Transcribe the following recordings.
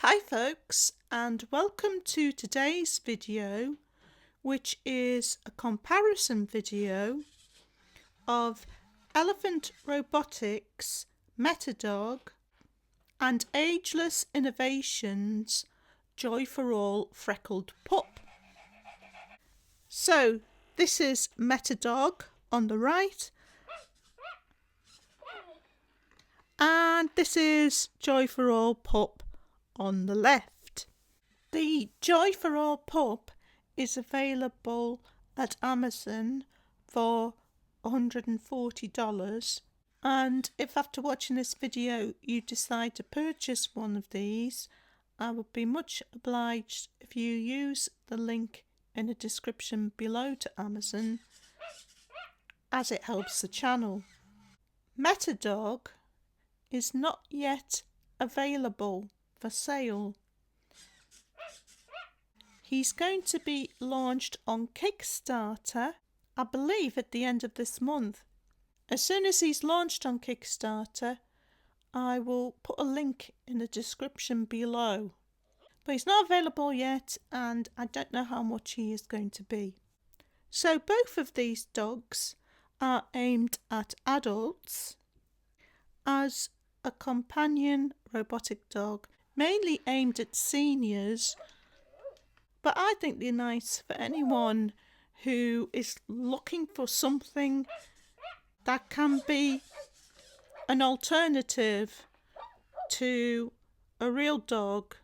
Hi folks, and welcome to today's video, which is a comparison video of Elephant Robotics, MetaDog and Ageless Innovations Joy for All Freckled Pup. So this is MetaDog on the right and this is Joy for All Pup on the left. The Joy for All Pup is available at Amazon for $140, and if after watching this video you decide to purchase one of these, I would be much obliged if you use the link in the description below to Amazon, as it helps the channel. MetaDog is not yet available for sale. He's going to be launched on Kickstarter, I believe at the end of this month. As soon as he's launched on Kickstarter, I will put a link in the description below. But he's not available yet, and I don't know how much he is going to be. So both of these dogs are aimed at adults as a companion robotic dog, mainly aimed at seniors, but I think they're nice for anyone who is looking for something that can be an alternative to a real dog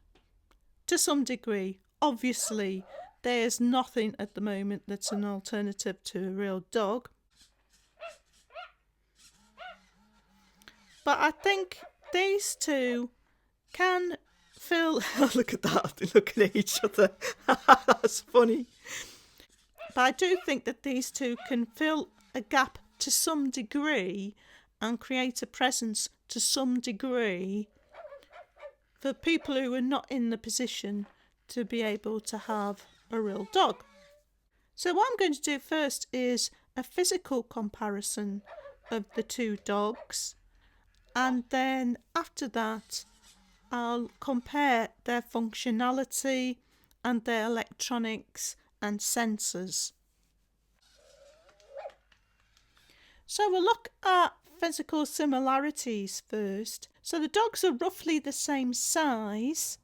to some degree. Obviously, there's nothing at the moment that's an alternative to a real dog, but I think these two can fill... look at that, they look at each other. That's funny. But I do think that these two can fill a gap to some degree and create a presence to some degree for people who are not in the position to be able to have a real dog. So what I'm going to do first is a physical comparison of the two dogs, and then after that I'll compare their functionality and their electronics and sensors. So we'll look at physical similarities first. So the dogs are roughly the same size.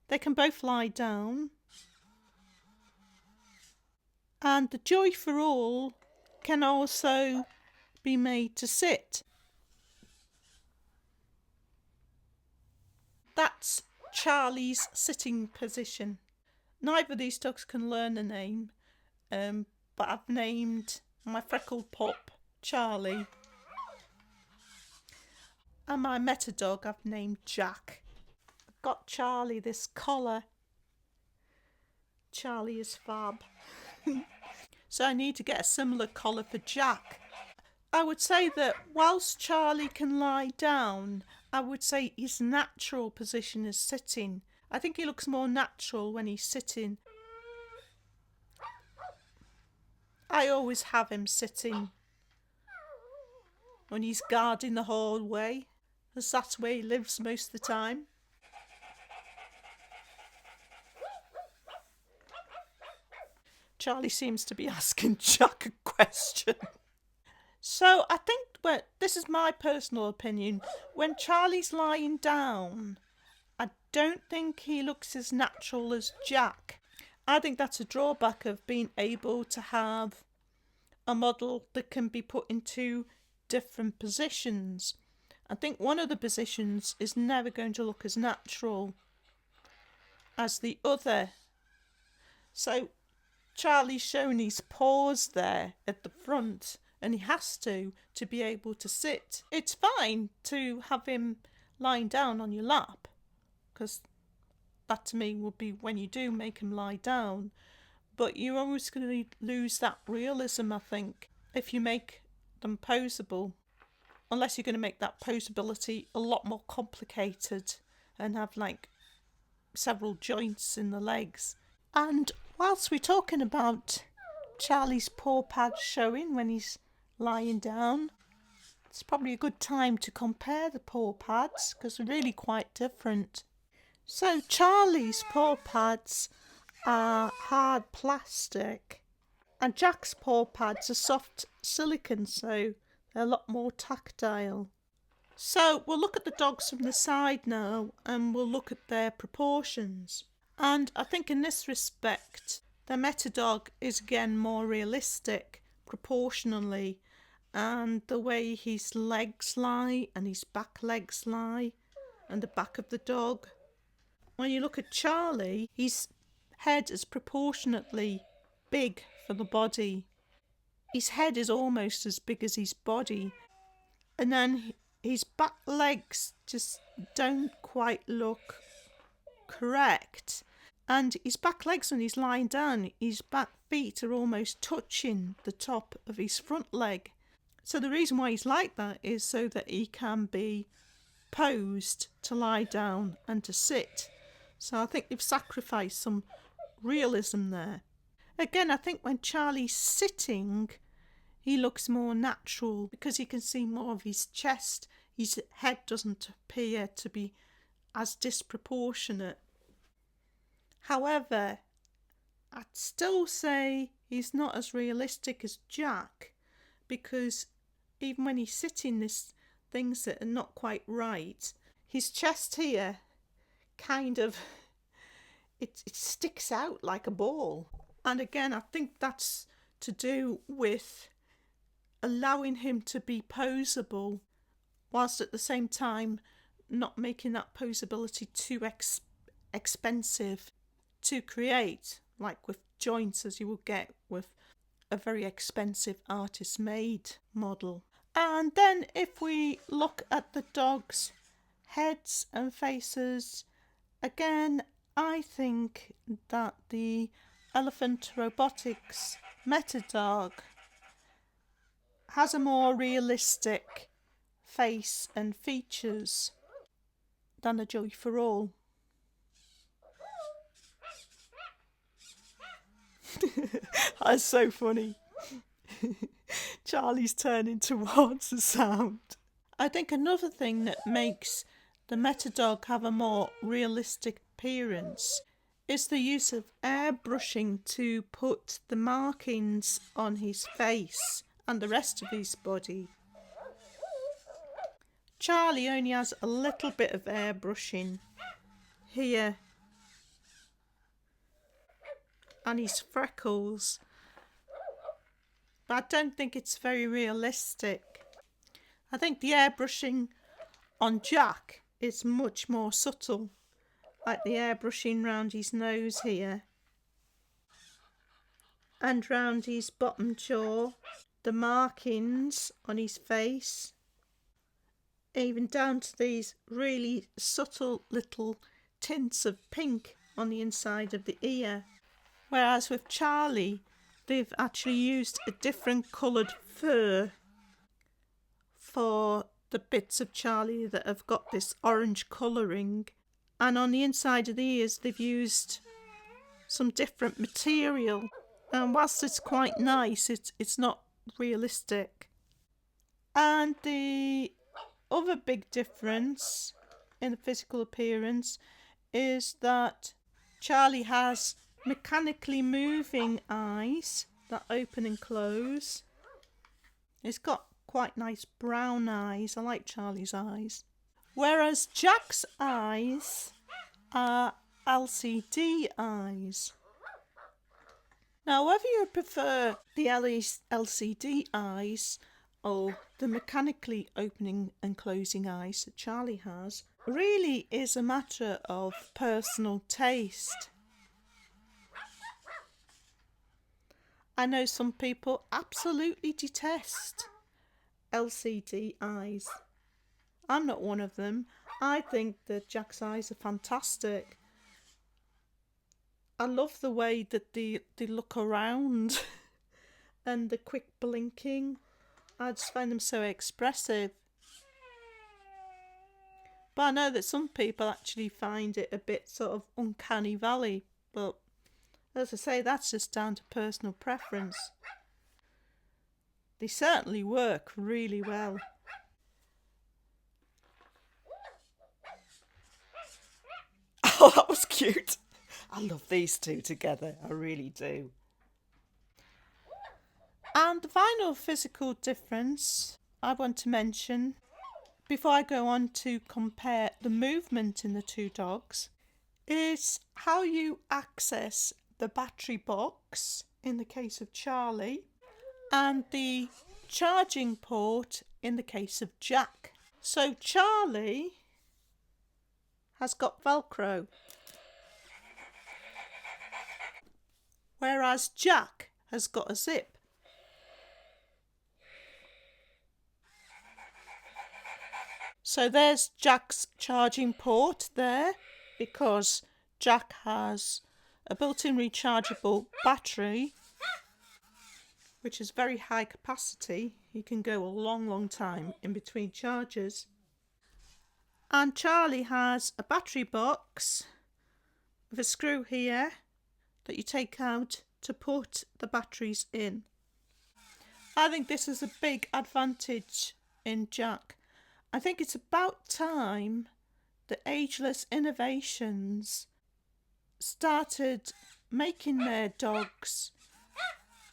They can both lie down. And the Joy for All can also be made to sit. That's Charlie's sitting position. Neither of these dogs can learn a name, but I've named my freckled pup Charlie, and my MetaDog I've named Jack. I've got Charlie this collar. Charlie is fab. So I need to get a similar collar for Jack. I would say that whilst Charlie can lie down, I would say his natural position is sitting. I think he looks more natural when he's sitting. I always have him sitting when he's guarding the hallway, as that's where he lives most of the time. Charlie seems to be asking Jack a question. So I think, well, this is my personal opinion, when Charlie's lying down, I don't think he looks as natural as Jack. I think that's a drawback of being able to have a model that can be put into different positions. I think one of the positions is never going to look as natural as the other. So Charlie's showing his paws there at the front, and he has to be able to sit. It's fine to have him lying down on your lap, because that to me would be when you do make him lie down, but you're always going to lose that realism, I think, if you make them poseable, unless you're going to make that poseability a lot more complicated and have like several joints in the legs. And whilst we're talking about Charlie's paw pads showing when he's lying down, it's probably a good time to compare the paw pads because they're really quite different. So Charlie's paw pads are hard plastic and Jack's paw pads are soft silicone, so they're a lot more tactile. So we'll look at the dogs from the side now and we'll look at their proportions. And I think in this respect, the MetaDog is again more realistic proportionally, and the way his legs lie and his back legs lie and the back of the dog. When you look at Charlie, his head is proportionately big for the body. His head is almost as big as his body, and then his back legs just don't quite look correct. And his back legs, when he's lying down, his back feet are almost touching the top of his front leg. So the reason why he's like that is so that he can be posed to lie down and to sit. So I think they've sacrificed some realism there. Again, I think when Charlie's sitting, he looks more natural because you can see more of his chest. His head doesn't appear to be as disproportionate. However, I'd still say he's not as realistic as Jack, because even when he's sitting, there's things that are not quite right. His chest here kind of, it sticks out like a ball. And again, I think that's to do with allowing him to be poseable, whilst at the same time not making that posability too expensive to create, like with joints as you would get with a very expensive artist made model. And then if we look at the dogs' heads and faces, again I think that the Elephant Robotics MetaDog has a more realistic face and features than the Joy for All. That's so funny. Charlie's turning towards the sound. I think another thing that makes the MetaDog have a more realistic appearance is the use of airbrushing to put the markings on his face and the rest of his body. Charlie only has a little bit of airbrushing here and his freckles, but I don't think it's very realistic. I think the airbrushing on Jack is much more subtle, like the airbrushing round his nose here and round his bottom jaw, the markings on his face, even down to these really subtle little tints of pink on the inside of the ear. Whereas with Charlie, they've actually used a different coloured fur for the bits of Charlie that have got this orange colouring. And on the inside of the ears, they've used some different material. And whilst it's quite nice, it's not realistic. And the other big difference in the physical appearance is that Charlie has mechanically moving eyes that open and close. It's got quite nice brown eyes. I like Charlie's eyes. Whereas Jack's eyes are LCD eyes. Now, whether you prefer the LCD eyes or the mechanically opening and closing eyes that Charlie has, really is a matter of personal taste. I know some people absolutely detest LCD eyes. I'm not one of them. I think that Jack's eyes are fantastic. I love the way that they look around and the quick blinking. I just find them so expressive. But I know that some people actually find it a bit sort of uncanny valley. But as I say, that's just down to personal preference. They certainly work really well. Oh, that was cute. I love these two together. I really do. And the final physical difference I want to mention before I go on to compare the movement in the two dogs is how you access the battery box in the case of Charlie and the charging port in the case of Jack. So Charlie has got Velcro, whereas Jack has got a zip. So there's Jack's charging port there, because Jack has a built-in rechargeable battery, which is very high capacity. He can go a long time in between charges. And Charlie has a battery box with a screw here that you take out to put the batteries in. I think this is a big advantage in Jack. I think it's about time that Ageless Innovations started making their dogs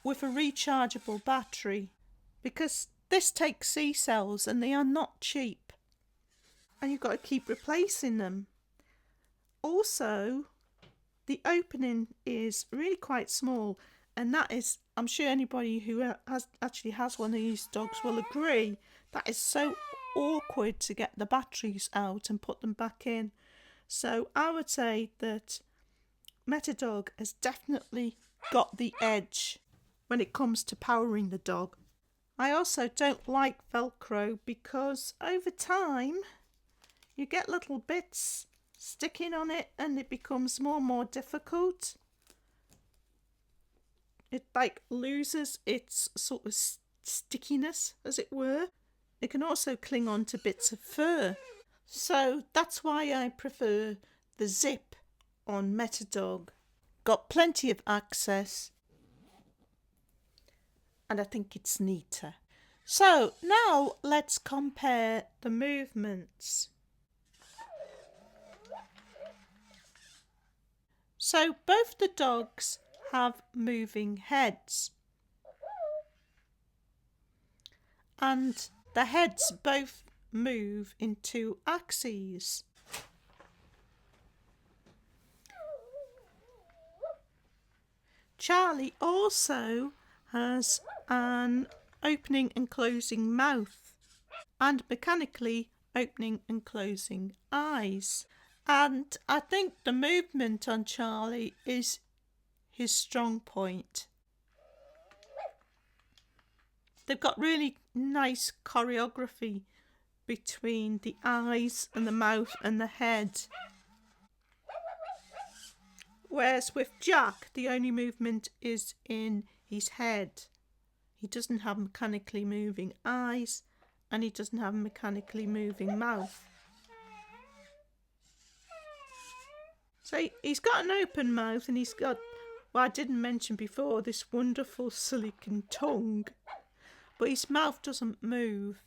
with a rechargeable battery, because this takes C-cells and they are not cheap, and you've got to keep replacing them. Also, the opening is really quite small, and that is, I'm sure anybody who has one of these dogs will agree, that is so awkward to get the batteries out and put them back in. So I would say that MetaDog has definitely got the edge when it comes to powering the dog. I also don't like Velcro because over time you get little bits sticking on it and it becomes more and more difficult. It loses its sort of stickiness, as it were. It can also cling on to bits of fur. So that's why I prefer the zip on MetaDog. Got plenty of access, and I think it's neater. So now let's compare the movements. So both the dogs have moving heads, and the heads both move in 2 axes. Charlie also has an opening and closing mouth and mechanically opening and closing eyes. And I think the movement on Charlie is his strong point. They've got really nice choreography between the eyes and the mouth and the head. Whereas with Jack, the only movement is in his head. He doesn't have mechanically moving eyes and he doesn't have a mechanically moving mouth. So he's got an open mouth and he's got, well, I didn't mention before, this wonderful silicone tongue, but his mouth doesn't move.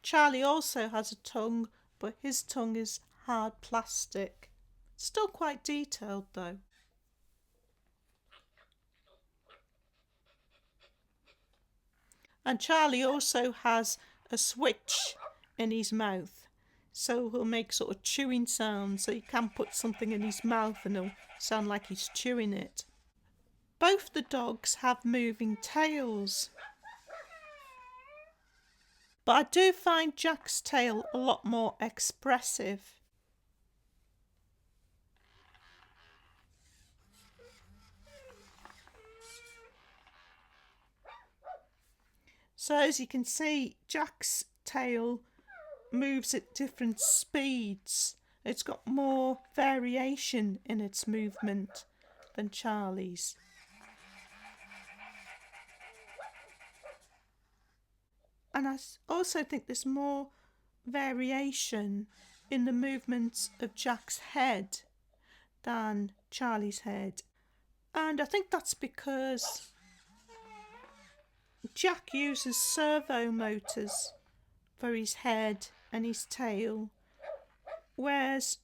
Charlie also has a tongue, but his tongue is hard plastic. Still quite detailed though. And Charlie also has a switch in his mouth, so he'll make sort of chewing sounds, so you can put something in his mouth and it'll sound like he's chewing it. Both the dogs have moving tails, but I do find Jack's tail a lot more expressive. So as you can see, Jack's tail moves at different speeds. It's got more variation in its movement than Charlie's. And I also think there's more variation in the movements of Jack's head than Charlie's head. And I think that's because Jack uses servo motors for his head and his tail, whereas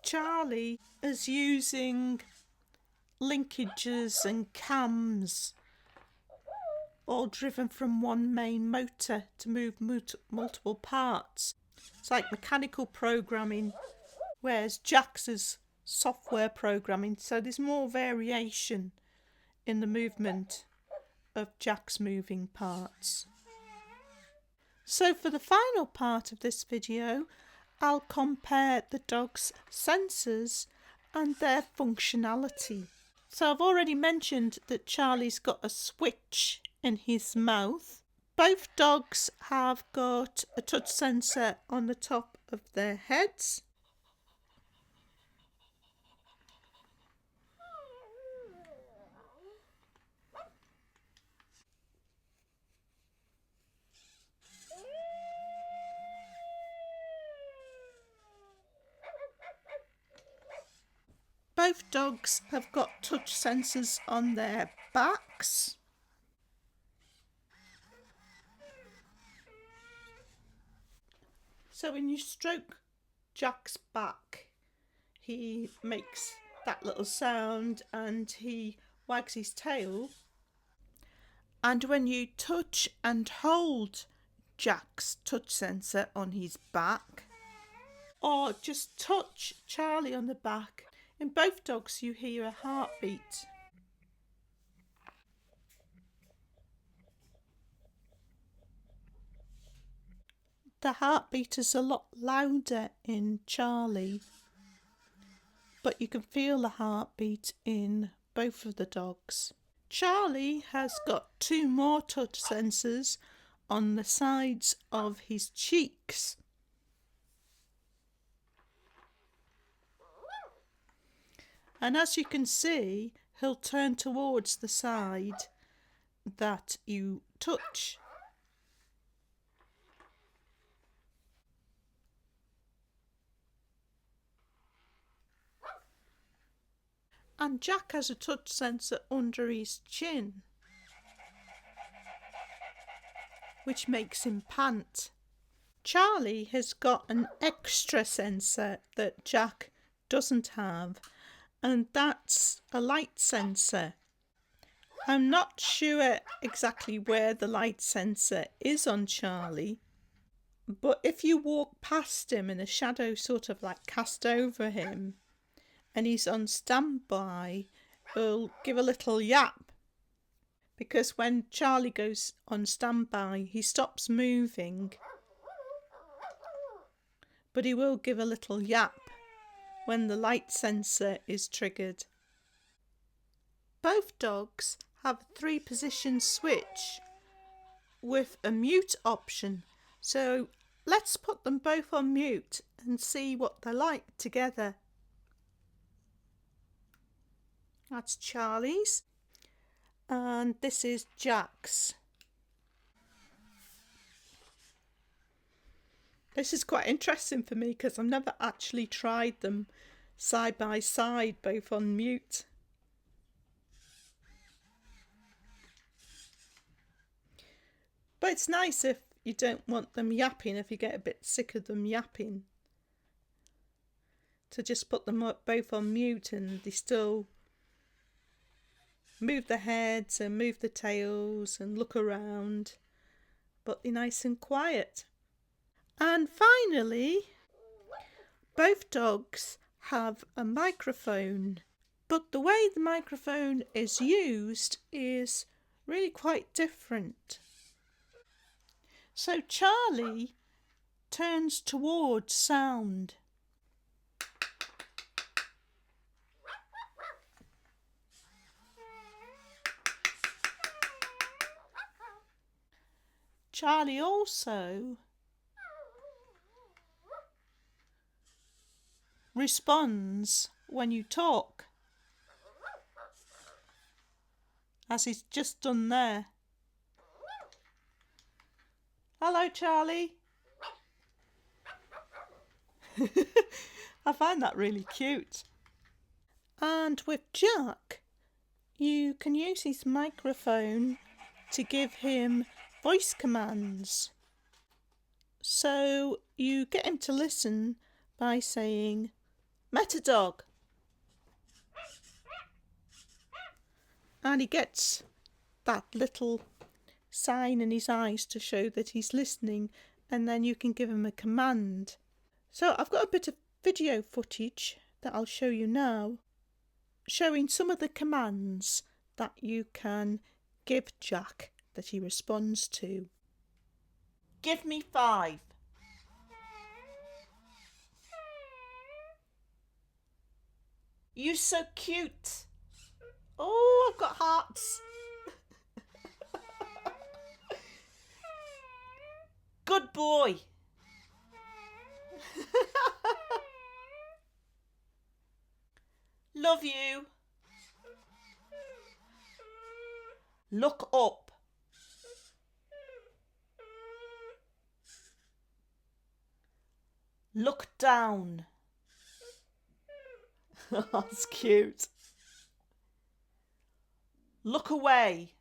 Charlie is using linkages and cams, all driven from one main motor to move multiple parts. It's like mechanical programming, whereas Jack's is software programming, so there's more variation in the movement of Jack's moving parts. So for the final part of this video, I'll compare the dog's sensors and their functionality. So I've already mentioned that Charlie's got a switch in his mouth. Both dogs have got a touch sensor on the top of their heads. Both dogs have got touch sensors on their backs. So when you stroke Jack's back, he makes that little sound and he wags his tail. And when you touch and hold Jack's touch sensor on his back, or just touch Charlie on the back, in both dogs you hear a heartbeat. The heartbeat is a lot louder in Charlie, but you can feel the heartbeat in both of the dogs. Charlie has got 2 more touch sensors on the sides of his cheeks. And as you can see, he'll turn towards the side that you touch. And Jack has a touch sensor under his chin, which makes him pant. Charlie has got an extra sensor that Jack doesn't have, and that's a light sensor. I'm not sure exactly where the light sensor is on Charlie, but if you walk past him and a shadow sort of like cast over him and he's on standby, he'll give a little yap, because when Charlie goes on standby he stops moving, but he will give a little yap when the light sensor is triggered. Both dogs have a 3-position switch with a mute option, so let's put them both on mute and see what they're like together. That's Charlie's, and this is Jack's. This is quite interesting for me because I've never actually tried them side by side, both on mute. But it's nice if you don't want them yapping, if you get a bit sick of them yapping, to just put them up both on mute and they still move their heads and move the tails and look around, but they're nice and quiet. And finally, both dogs have a microphone, but the way the microphone is used is really quite different. So Charlie turns towards sound. Charlie also responds when you talk, as he's just done there. Hello, Charlie. I find that really cute. And with Jack, you can use his microphone to give him voice commands. So you get him to listen by saying, MetaDog. And he gets that little sign in his eyes to show that he's listening, and then you can give him a command. So I've got a bit of video footage that I'll show you now, showing some of the commands that you can give Jack that he responds to. Give me 5. You so cute. Oh, I've got hearts. Good boy. Love you. Look up. Look down. That's cute. Look away.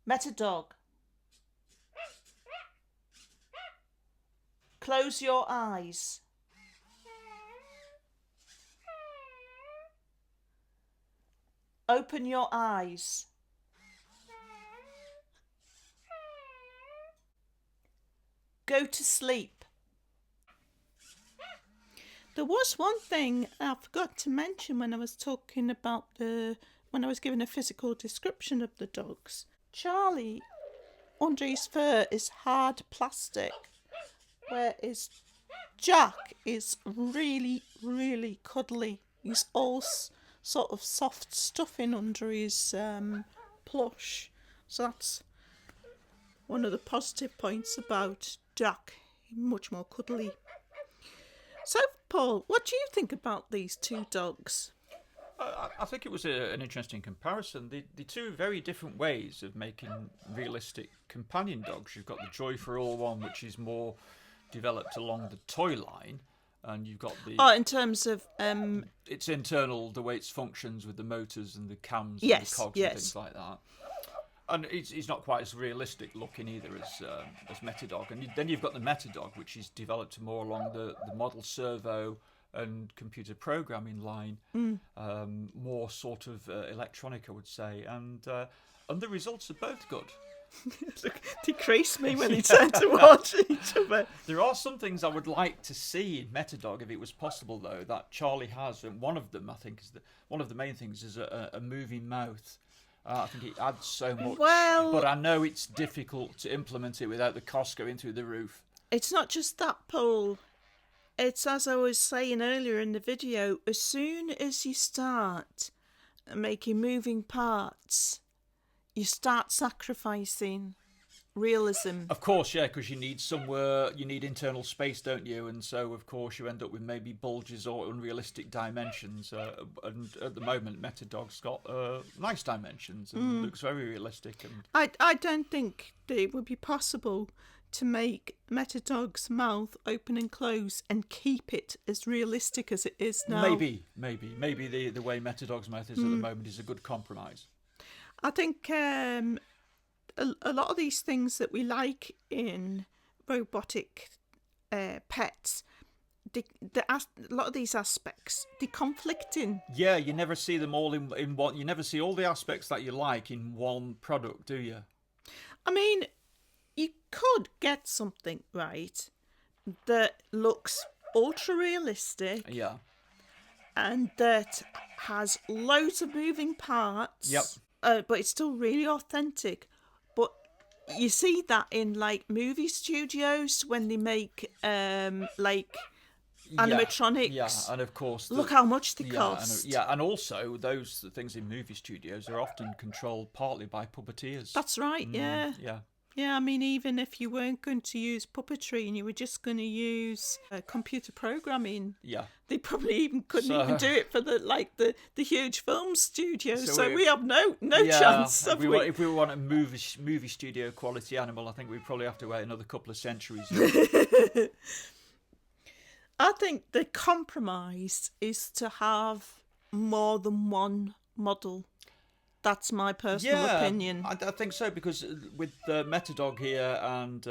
MetaDog. Close your eyes. Open your eyes. Go to sleep. There was one thing I forgot to mention when I was talking about when I was giving a physical description of the dogs. Charlie, under his fur, is hard plastic, whereas Jack is really, really cuddly. He's all sort of soft stuffing under his plush. So that's one of the positive points about Jack. He's much more cuddly. So, Paul, what do you think about these two dogs? I think it was an interesting comparison. The two very different ways of making realistic companion dogs. You've got the Joy for All one, which is more developed along the toy line, and you've got the... Oh, in terms of... its internal, the way it functions with the motors and the cams yes, and the cogs and things like that. And it's not quite as realistic looking either as MetaDog. And then you've got the MetaDog, which is developed more along the model servo and computer programming line, more sort of electronic, I would say. And the results are both good. Decrease me when they turn to watch each other. There are some things I would like to see in MetaDog, if it was possible, though, that Charlie has. And one of them, I think, one of the main things is a moving mouth. I think it adds so much, but I know it's difficult to implement it without the cost going through the roof. It's not just that, Paul. It's, as I was saying earlier in the video, as soon as you start making moving parts, you start sacrificing realism. Of course, yeah, because you need internal space, don't you? And so, of course, you end up with maybe bulges or unrealistic dimensions. And at the moment, MetaDog's got nice dimensions and looks very realistic. And I don't think that it would be possible to make MetaDog's mouth open and close and keep it as realistic as it is now. Maybe the way MetaDog's mouth is at the moment is a good compromise. I think a lot of these things that we like in robotic pets, a lot of these aspects, they're conflicting. Yeah, you never see them all in one. You never see all the aspects that you like in one product, do you? I mean, you could get something right that looks ultra realistic. Yeah. And that has loads of moving parts. Yep. But it's still really authentic. But you see that in like movie studios when they make like animatronics. Yeah, and of course... Look how much they cost. And also those things in movie studios are often controlled partly by puppeteers. That's right, yeah. Yeah. Yeah, I mean, even if you weren't going to use puppetry and you were just going to use computer programming, they probably even couldn't even do it for the huge film studios. So we have no chance. Have we? If we want a movie studio quality animal, I think we'd probably have to wait another couple of centuries. I think the compromise is to have more than one model. That's my personal opinion. I think so, because with MetaDog here and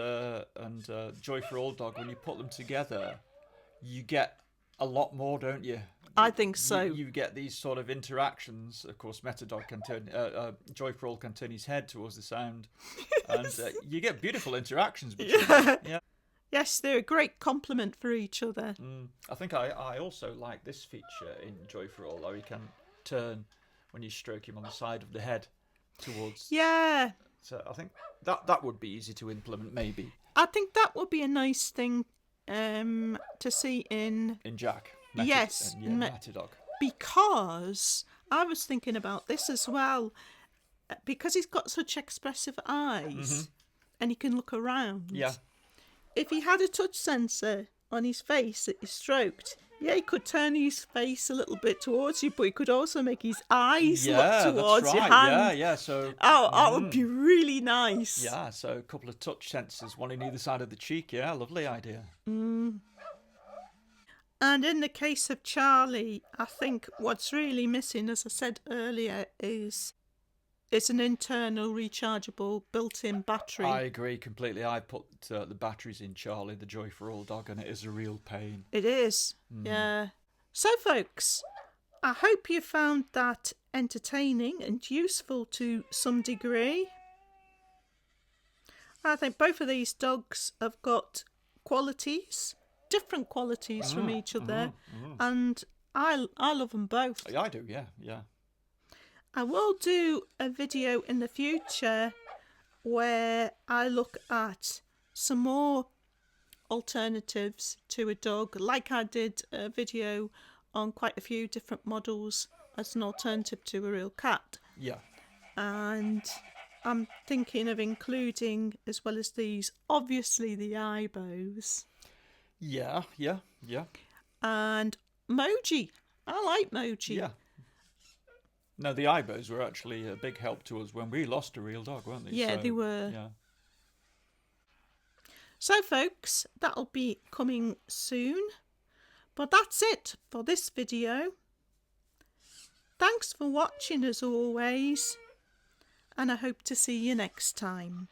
Joy for All Dog, when you put them together, you get a lot more, don't you? I think so. You get these sort of interactions. Of course, MetaDog can turn, Joy for All can turn his head towards the sound, and you get beautiful interactions between them. Yeah. Yes, they're a great complement for each other. I think I also like this feature in Joy for All, though he can turn when you stroke him on the side of the head towards. Yeah. So I think that would be easy to implement, maybe. I think that would be a nice thing to see in Jack. Yes, MetaDog. Because I was thinking about this as well, because he's got such expressive eyes and he can look around. Yeah. If he had a touch sensor on his face that you stroked, he could turn his face a little bit towards you, but he could also make his eyes look towards your hand. Yeah. So that would be really nice. Yeah. So a couple of touch sensors, one in either side of the cheek. Yeah, lovely idea. And in the case of Charlie, I think what's really missing, as I said earlier, is it's an internal rechargeable built-in battery. I agree completely. I put the batteries in Charlie, the Joy for All dog, and it is a real pain. It is, yeah. So, folks, I hope you found that entertaining and useful to some degree. I think both of these dogs have got qualities, different qualities from each other, and I love them both. I do, yeah. I will do a video in the future where I look at some more alternatives to a dog, like I did a video on quite a few different models as an alternative to a real cat. Yeah. And I'm thinking of including, as well as these, obviously the Ibos. Yeah. And Moji. I like Moji. Yeah. No, the Ibos were actually a big help to us when we lost a real dog, weren't they? Yeah, they were. Yeah. So, folks, that'll be coming soon. But that's it for this video. Thanks for watching as always, and I hope to see you next time.